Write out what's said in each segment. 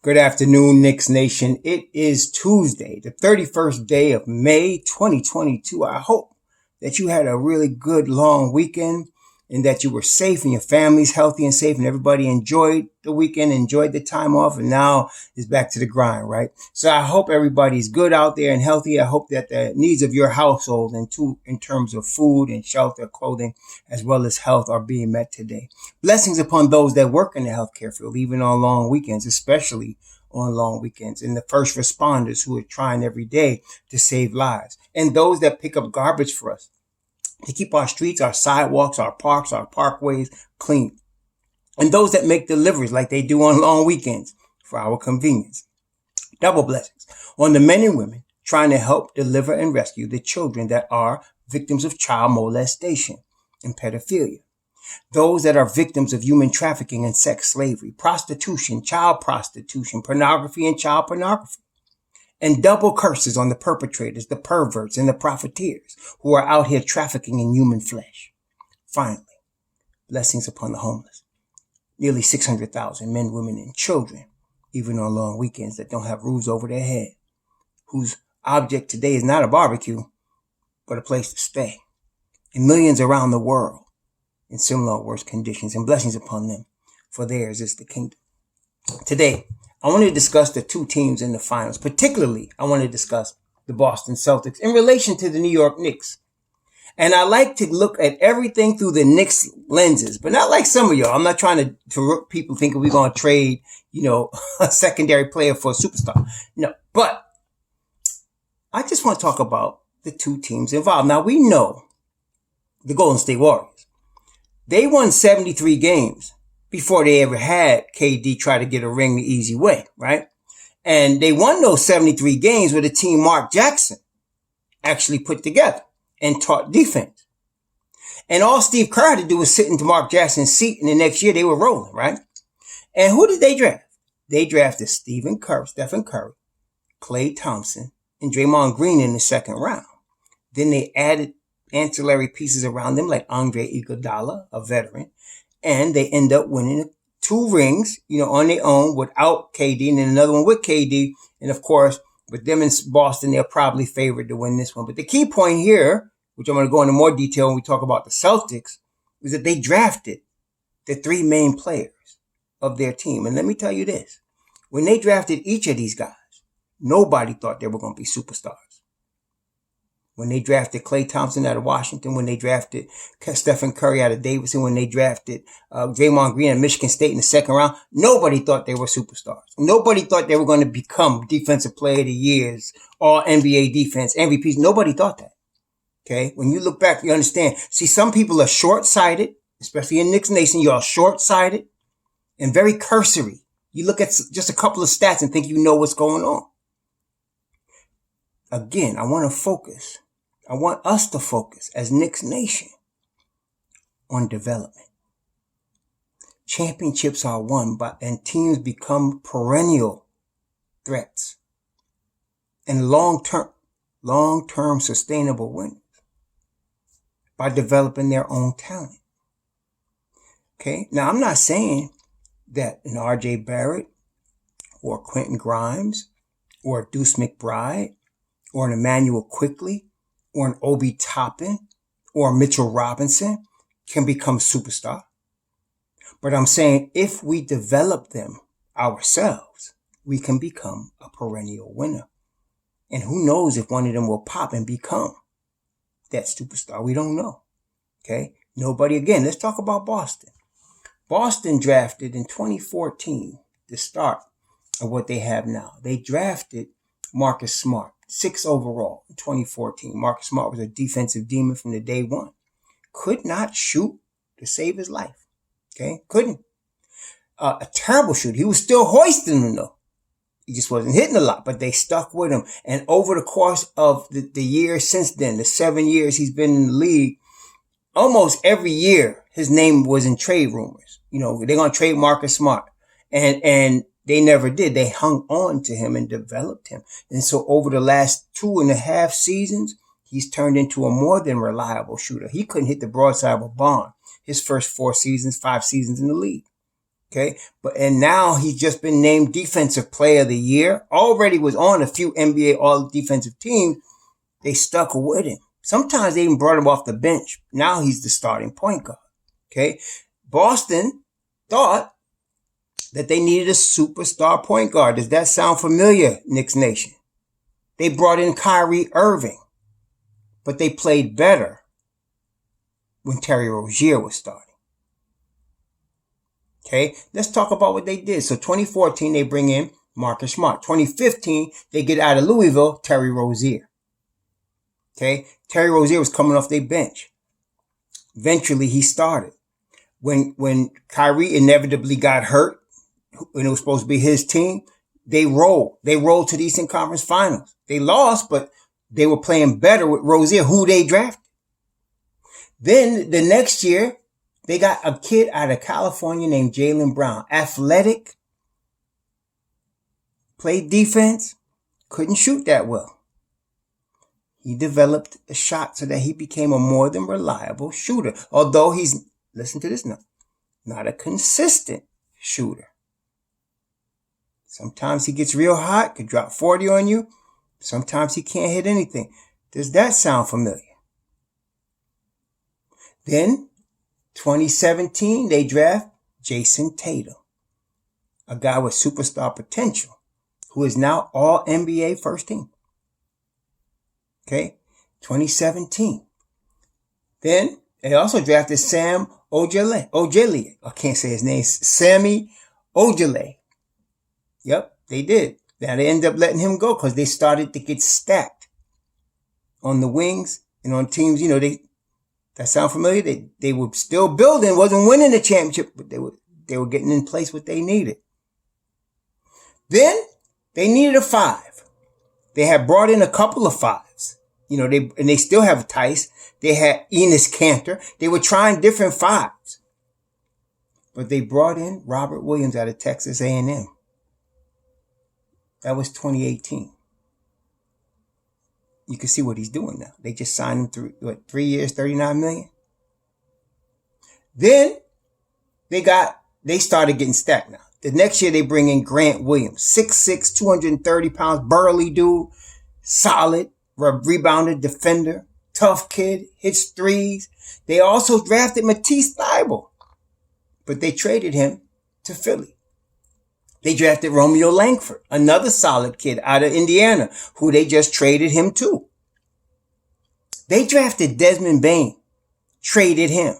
Good afternoon, Knicks Nation. It is Tuesday, the 31st day of May, 2022. I hope that you had a really good long weekend and that you were safe and your family's healthy and safe and everybody enjoyed the weekend, enjoyed the time off, and now is back to the grind, right? So I hope everybody's good out there and healthy. I hope that the needs of your household in terms of food and shelter, clothing, as well as health are being met today. Blessings upon those that work in the healthcare field, even on long weekends, especially on long weekends, and the first responders who are trying every day to save lives, and those that pick up garbage for us to keep our streets, our sidewalks, our parks, our parkways clean, and those that make deliveries like they do on long weekends for our convenience. Double blessings on the men and women trying to help deliver and rescue the children that are victims of child molestation and pedophilia. Those that are victims of human trafficking and sex slavery, prostitution, child prostitution, pornography, and child pornography. And double curses on the perpetrators, the perverts, and the profiteers who are out here trafficking in human flesh. Finally, blessings upon the homeless. Nearly 600,000 men, women, and children, even on long weekends, that don't have roofs over their head, whose object today is not a barbecue, but a place to stay. And millions around the world in similar or worse conditions, and blessings upon them, for theirs is the kingdom. Today, I want to discuss the two teams in the finals. Particularly, I want to discuss the Boston Celtics in relation to the New York Knicks. And I like to look at everything through the Knicks lenses, but not like some of y'all. I'm not trying to people thinking we're going to trade, a secondary player for a superstar. No, but I just want to talk about the two teams involved. Now, we know the Golden State Warriors. They won 73 games before they ever had KD try to get a ring the easy way, right? And they won those 73 games with a team Mark Jackson actually put together and taught defense. And all Steve Kerr had to do was sit into Mark Jackson's seat, and the next year they were rolling, right? And who did they draft? They drafted Stephen Curry, Klay Thompson, and Draymond Green in the second round. Then they added ancillary pieces around them like Andre Iguodala, a veteran, and they end up winning 2 rings, on their own without KD, and then another one with KD. And of course, with them in Boston, they're probably favored to win this one. But the key point here, which I'm going to go into more detail when we talk about the Celtics, is that they drafted the 3 main players of their team. And let me tell you this, when they drafted each of these guys, nobody thought they were going to be superstars. When they drafted Klay Thompson out of Washington, when they drafted Stephen Curry out of Davidson, when they drafted Draymond Green at Michigan State in the second round, nobody thought they were superstars. Nobody thought they were going to become Defensive Player of the Years, All NBA defense, MVPs. Nobody thought that. Okay? When you look back, you understand. See, some people are short-sighted, especially in Knicks Nation. You are short-sighted and very cursory. You look at just a couple of stats and think you know what's going on. Again, I want us to focus as Knicks Nation on development. Championships are won and teams become perennial threats and long-term sustainable winners by developing their own talent. Okay. Now, I'm not saying that an RJ Barrett or Quentin Grimes or Deuce McBride or an Emmanuel Quickly or an Obi Toppin or Mitchell Robinson can become superstar. But I'm saying if we develop them ourselves, we can become a perennial winner. And who knows if one of them will pop and become that superstar. We don't know. Okay. Nobody, again, let's talk about Boston. Boston drafted in 2014 the start of what they have now. They drafted Marcus Smart. 6 overall in 2014. Marcus Smart was a defensive demon from the day one. Could not shoot to save his life. Okay? Couldn't. A terrible shooter. He was still hoisting them though. He just wasn't hitting a lot, but they stuck with him. And over the course of the years since then, the 7 years he's been in the league, almost every year his name was in trade rumors. They're going to trade Marcus Smart. And they never did. They hung on to him and developed him. And so over the last 2.5 seasons, he's turned into a more than reliable shooter. He couldn't hit the broadside of a barn his first 5 seasons in the league. Okay. And now he's just been named Defensive Player of the Year. Already was on a few NBA all defensive teams. They stuck with him. Sometimes they even brought him off the bench. Now he's the starting point guard. Okay. Boston thought that they needed a superstar point guard. Does that sound familiar, Knicks Nation? They brought in Kyrie Irving, but they played better when Terry Rozier was starting. Okay, let's talk about what they did. So 2014, they bring in Marcus Smart. 2015, they get out of Louisville, Terry Rozier. Okay, Terry Rozier was coming off their bench. Eventually, he started. When Kyrie inevitably got hurt, when it was supposed to be his team, they rolled. They rolled to the Eastern Conference Finals. They lost, but they were playing better with Rozier, who they drafted. Then the next year, they got a kid out of California named Jaylen Brown. Athletic, played defense, couldn't shoot that well. He developed a shot so that he became a more than reliable shooter. Although he's, listen to this now, not a consistent shooter. Sometimes he gets real hot, could drop 40 on you. Sometimes he can't hit anything. Does that sound familiar? Then, 2017, they draft Jason Tatum, a guy with superstar potential, who is now all NBA first team. Okay, 2017. Then, they also drafted Sam Ojeleye. I can't say his name. Sammy Ojeleye. Yep, they did. Now they ended up letting him go because they started to get stacked on the wings and on teams. You know, that sound familiar? They were still building, wasn't winning the championship, but they were getting in place what they needed. Then they needed a 5. They had brought in a couple of 5s. You know, they still have Tice. They had Enes Kanter. They were trying different 5s. But they brought in Robert Williams out of Texas A&M. That was 2018. You can see what he's doing now. They just signed him 3 years, $39 million. Then they started getting stacked now. The next year they bring in Grant Williams, 6'6", 230 pounds, burly dude, solid, rebounded defender, tough kid, hits threes. They also drafted Matisse Thybulle, but they traded him to Philly. They drafted Romeo Langford, another solid kid out of Indiana, who they just traded him to. They drafted Desmond Bane, traded him.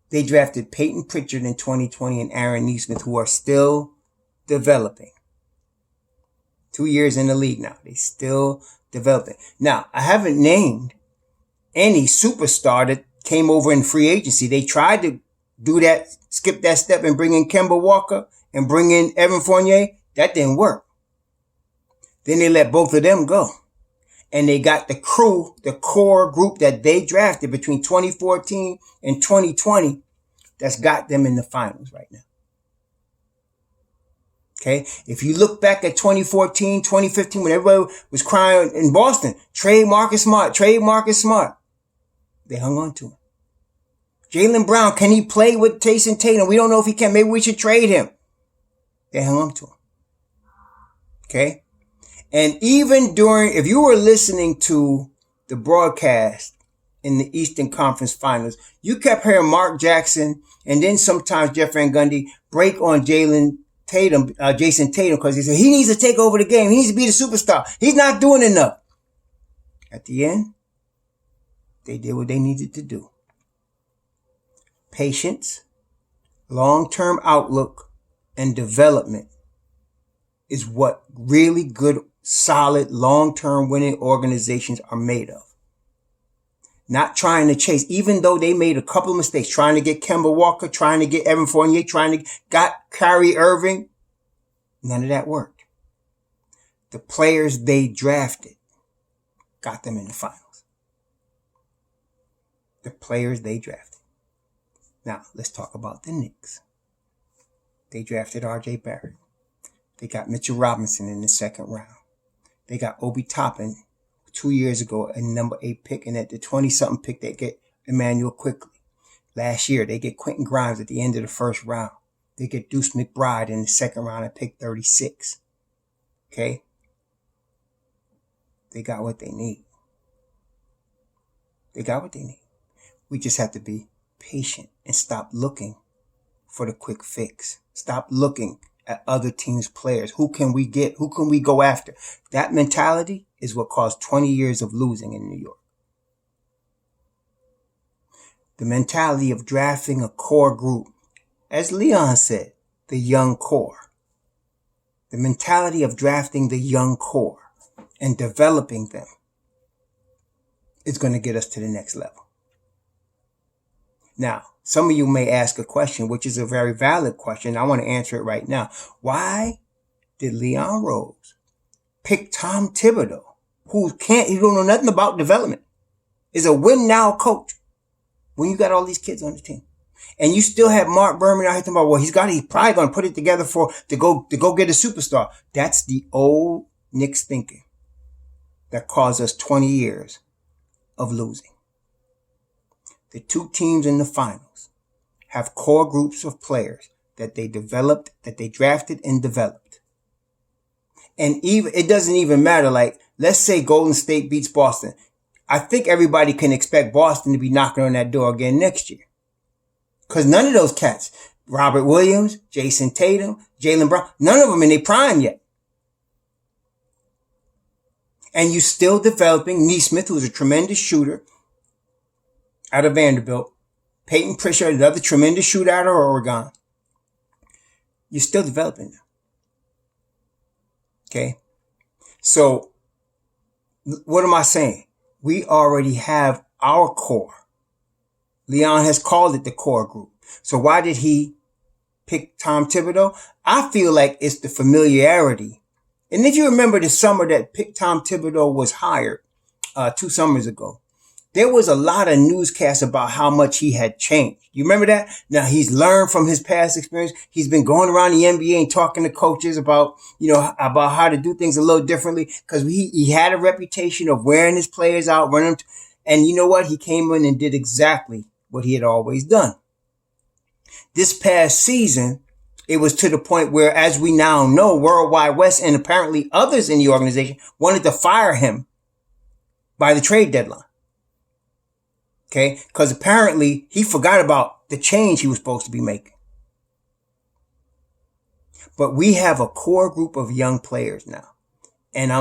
They drafted Peyton Pritchard in 2020 and Aaron Nesmith, who are still developing. 2 years in the league now. They still developing. Now, I haven't named any superstar that came over in free agency. They tried to do that, skip that step and bring in Kemba Walker and bring in Evan Fournier. That didn't work. Then they let both of them go. And they got the crew, the core group that they drafted between 2014 and 2020 that's got them in the finals right now. Okay. If you look back at 2014, 2015, when everybody was crying in Boston, trade Marcus Smart. They hung on to him. Jaylen Brown, can he play with Jason Tatum? We don't know if he can. Maybe we should trade him. They hung on to him. Okay. And even if you were listening to the broadcast in the Eastern Conference Finals, you kept hearing Mark Jackson and then sometimes Jeff Van Gundy break on Jason Tatum, because he said he needs to take over the game. He needs to be the superstar. He's not doing enough. At the end, they did what they needed to do. Patience, long-term outlook, and development is what really good, solid, long-term winning organizations are made of. Not trying to chase, even though they made a couple of mistakes, trying to get Kemba Walker, trying to get Evan Fournier, got Kyrie Irving. None of that worked. The players they drafted got them in the finals. The players they drafted. Now, let's talk about the Knicks. They drafted R.J. Barrett. They got Mitchell Robinson in the second round. They got Obi Toppin 2 years ago, a number 8 pick, and at the 20-something pick, they get Emmanuel Quickly. Last year, they get Quentin Grimes at the end of the first round. They get Deuce McBride in the second round at pick 36. Okay? They got what they need. They got what they need. We just have to be patient and stop looking for the quick fix. Stop looking at other teams' players. Who can we get? Who can we go after? That mentality is what caused 20 years of losing in New York. The mentality of drafting a core group, as Leon said, the young core. The mentality of drafting the young core and developing them is going to get us to the next level. Now, some of you may ask a question, which is a very valid question. I want to answer it right now. Why did Leon Rose pick Tom Thibodeau, who don't know nothing about development, is a win now coach, when you got all these kids on the team? And you still have Mark Berman out here talking about, well, he's probably going to put it together to go get a superstar. That's the old Knicks thinking that caused us 20 years of losing. The two teams in the finals have core groups of players that they developed, that they drafted and developed. And it doesn't even matter. Like, let's say Golden State beats Boston. I think everybody can expect Boston to be knocking on that door again next year. Because none of those cats, Robert Williams, Jason Tatum, Jaylen Brown, none of them in their prime yet. And you're still developing Nesmith, who's a tremendous shooter out of Vanderbilt. Peyton Pritchard, another tremendous shooter out of Oregon. You're still developing them. Okay? So, what am I saying? We already have our core. Leon has called it the core group. So why did he pick Tom Thibodeau? I feel like it's the familiarity. And if you remember the summer that Tom Thibodeau was hired, 2 summers ago, there was a lot of newscasts about how much he had changed. You remember that? Now he's learned from his past experience. He's been going around the NBA and talking to coaches about how to do things a little differently, because he had a reputation of wearing his players out, running them. And you know what? He came in and did exactly what he had always done. This past season, it was to the point where, as we now know, Worldwide West and apparently others in the organization wanted to fire him by the trade deadline. Okay? Because apparently he forgot about the change he was supposed to be making. But we have a core group of young players now. And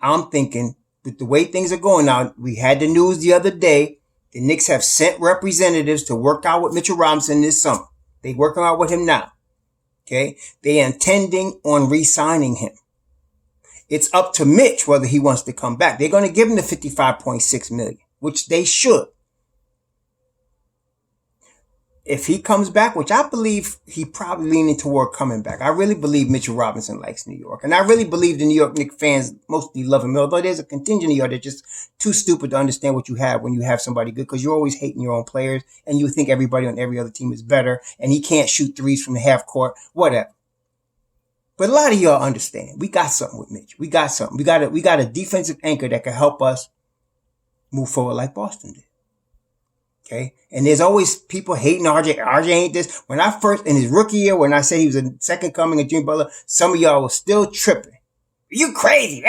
I'm thinking, with the way things are going now, we had the news the other day, the Knicks have sent representatives to work out with Mitchell Robinson this summer. They're working out with him now. Okay? They are intending on re-signing him. It's up to Mitch whether he wants to come back. They're going to give him the $55.6 million, which they should. If he comes back, which I believe he probably leaning toward coming back. I really believe Mitchell Robinson likes New York. And I really believe the New York Knicks fans mostly love him. Although there's a contingent of you that's just too stupid to understand what you have when you have somebody good, because you're always hating your own players and you think everybody on every other team is better and he can't shoot threes from the half court, whatever. But a lot of y'all understand. We got something with Mitch. We got something. We got a defensive anchor that can help us move forward like Boston did. Okay. And there's always people hating RJ. RJ ain't this. When I first, in his rookie year, when I said he was a second coming of Jimmy Butler, some of y'all was still tripping. You crazy.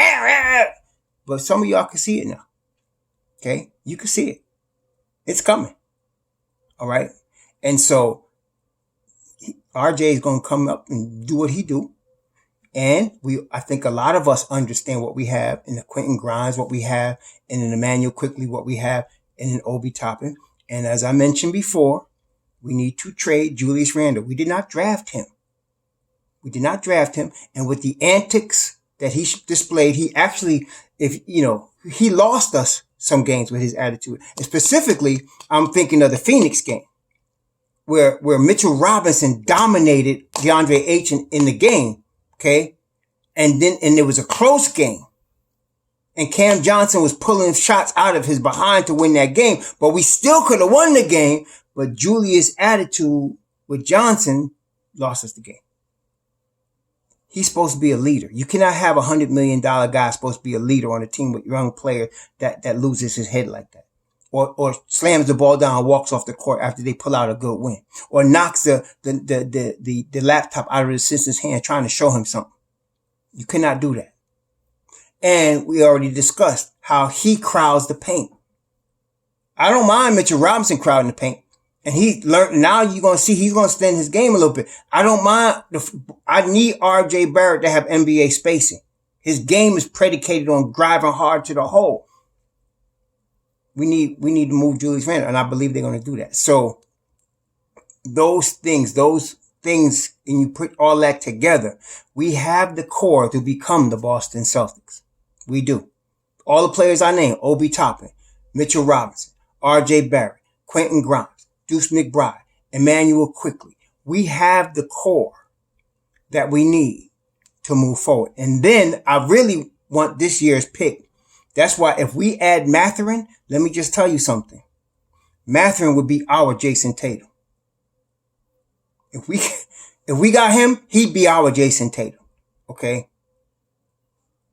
But some of y'all can see it now. Okay. You can see it. It's coming. All right. And so RJ is going to come up and do what he do. And I think a lot of us understand what we have in the Quentin Grimes, what we have in an Emmanuel Quickly, what we have in an Obi Toppin. And as I mentioned before, we need to trade Julius Randle. We did not draft him. And with the antics that he displayed, he actually, he lost us some games with his attitude. And specifically, I'm thinking of the Phoenix game where Mitchell Robinson dominated DeAndre Ayton in the game. Okay. And it was a close game. And Cam Johnson was pulling shots out of his behind to win that game. But we still could have won the game. But Julius' attitude with Johnson lost us the game. He's supposed to be a leader. You cannot have $100 million guy supposed to be a leader on a team with young players that loses his head like that. or slams the ball down and walks off the court after they pull out a good win, or knocks the laptop out of the assistant's hand trying to show him something. You cannot do that. And we already discussed how he crowds the paint. I don't mind Mitchell Robinson crowding the paint. And he learned, now you're going to see he's going to extend his game a little bit. I don't mind. I need RJ Barrett to have NBA spacing. His game is predicated on driving hard to the hole. We need to move Julius Randle, and I believe they're going to do that. So those things, and you put all that together, we have the core to become the Boston Celtics. We do. All the players I named, Obi Toppin, Mitchell Robinson, RJ Barrett, Quentin Grimes, Deuce McBride, Emmanuel Quickley. We have the core that we need to move forward. And then I really want this year's pick. That's why if we add Mathurin, let me just tell you something. Mathurin would be our Jason Tatum. If we got him, he'd be our Jason Tatum. Okay?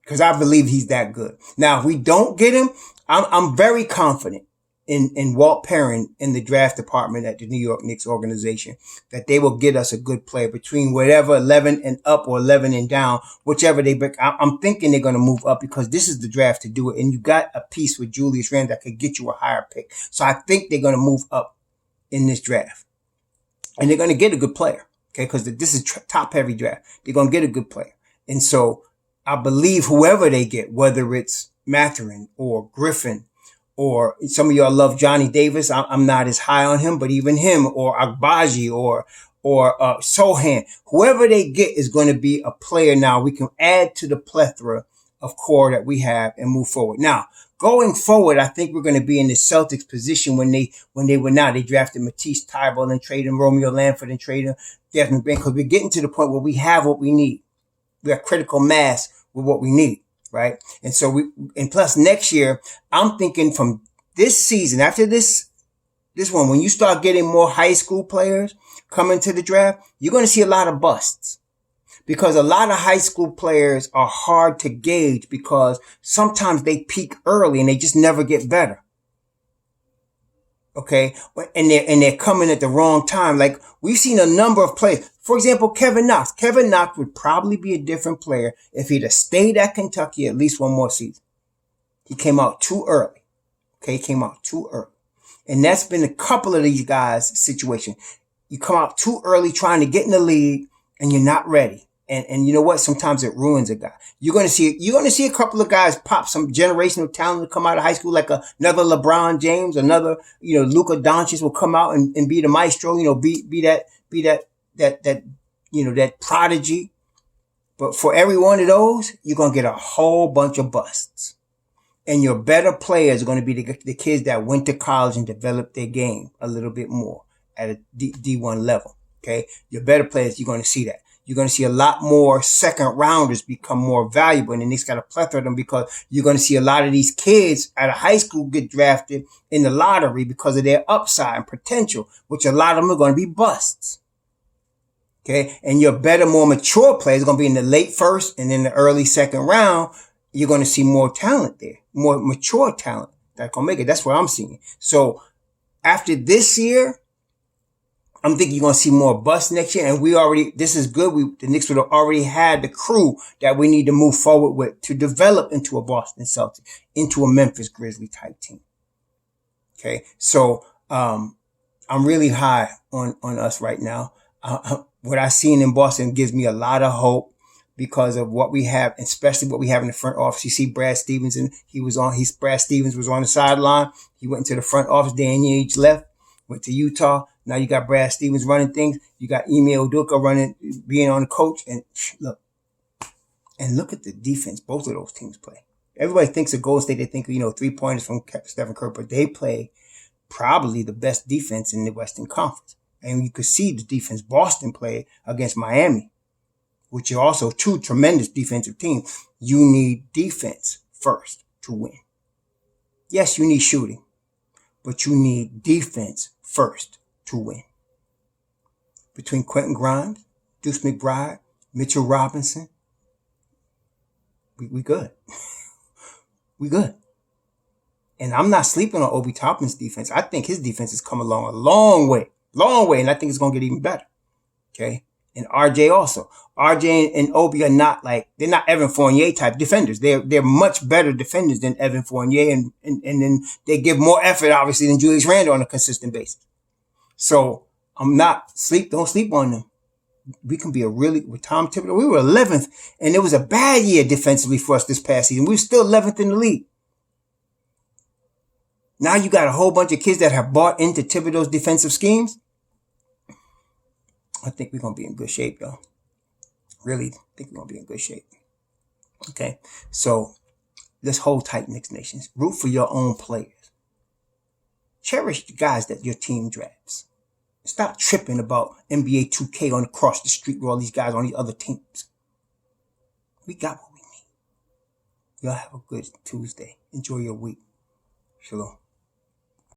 Because I believe he's that good. Now, if we don't get him, I'm very confident in Walt Perrin in the draft department at the New York Knicks organization that they will get us a good player between whatever 11 and up or 11 and down, whichever they pick. I'm thinking they're going to move up because this is the draft to do it. And you got a piece with Julius Randle that could get you a higher pick. So I think they're going to move up in this draft. And they're going to get a good player. Okay. Because this is top heavy draft. They're going to get a good player. And so I believe whoever they get, whether it's Mathurin or Griffin, or some of y'all love Johnny Davis. I'm not as high on him, but even him or Agbaji or Sohan, whoever they get is going to be a player now we can add to the plethora of core that we have and move forward. Now, going forward, I think we're going to be in the Celtics position when they were now. They drafted Matisse Thybulle and traded Romeo Langford and traded Desmond Bain because we're getting to the point where we have what we need. We have critical mass with what we need. Right. And so and plus next year, I'm thinking from this season, after this one, when you start getting more high school players coming to the draft, you're going to see a lot of busts because a lot of high school players are hard to gauge because sometimes they peak early and they just never get better. Okay. And they're coming at the wrong time. Like we've seen a number of players. For example, Kevin Knox. Kevin Knox would probably be a different player if he'd have stayed at Kentucky at least one more season. He came out too early. Okay. He came out too early. And that's been a couple of these guys' situation. You come out too early trying to get in the league and you're not ready. And you know what? Sometimes it ruins a guy. You're going to see a couple of guys pop, some generational talent to come out of high school, like another LeBron James, another, Luka Doncic will come out and be the maestro, be that prodigy. But for every one of those, you're going to get a whole bunch of busts. And your better players are going to be the kids that went to college and developed their game a little bit more at a D1 level. Okay. Your better players, you're going to see that. You're going to see a lot more second rounders become more valuable. And the Knicks got a plethora of them because you're going to see a lot of these kids out of high school get drafted in the lottery because of their upside and potential, which a lot of them are going to be busts. Okay. And your better, more mature players are going to be in the late first and in the early second round. You're going to see more talent there, more mature talent that's going to make it. That's what I'm seeing. So after this year, I'm thinking you're going to see more busts next year. And this is good. The Knicks would have already had the crew that we need to move forward with to develop into a Boston Celtics, into a Memphis Grizzly type team. Okay. So, I'm really high on us right now. What I've seen in Boston gives me a lot of hope because of what we have, especially what we have in the front office. You see Brad Stevens and Brad Stevens was on the sideline. He went into the front office. Dan Yage left, went to Utah. Now you got Brad Stevens running things. You got Ime Udoka being on the coach. And look at the defense both of those teams play. Everybody thinks of Golden State. They think, 3-pointers from Stephen Curry, but they play probably the best defense in the Western Conference. And you could see the defense Boston played against Miami, which are also two tremendous defensive teams. You need defense first to win. Yes, you need shooting, but you need defense first to win. Between Quentin Grimes, Deuce McBride, Mitchell Robinson, we good. We good. And I'm not sleeping on Obi Toppin's defense. I think his defense has come along a long way, and I think it's going to get even better. Okay. And RJ also. RJ and Obi are not they're not Evan Fournier type defenders. They're much better defenders than Evan Fournier, and then they give more effort, obviously, than Julius Randle on a consistent basis. So don't sleep on them. We can be with Tom Thibodeau, we were 11th, and it was a bad year defensively for us this past season. We were still 11th in the league. Now you got a whole bunch of kids that have bought into Thibodeau's defensive schemes. I think we're going to be in good shape, y'all. Really think we're going to be in good shape. Okay, so let's hold tight, Knicks Nation. Root for your own players. Cherish the guys that your team drafts. Stop tripping about NBA 2K on across the street with all these guys on these other teams. We got what we need. Y'all have a good Tuesday. Enjoy your week. Shalom.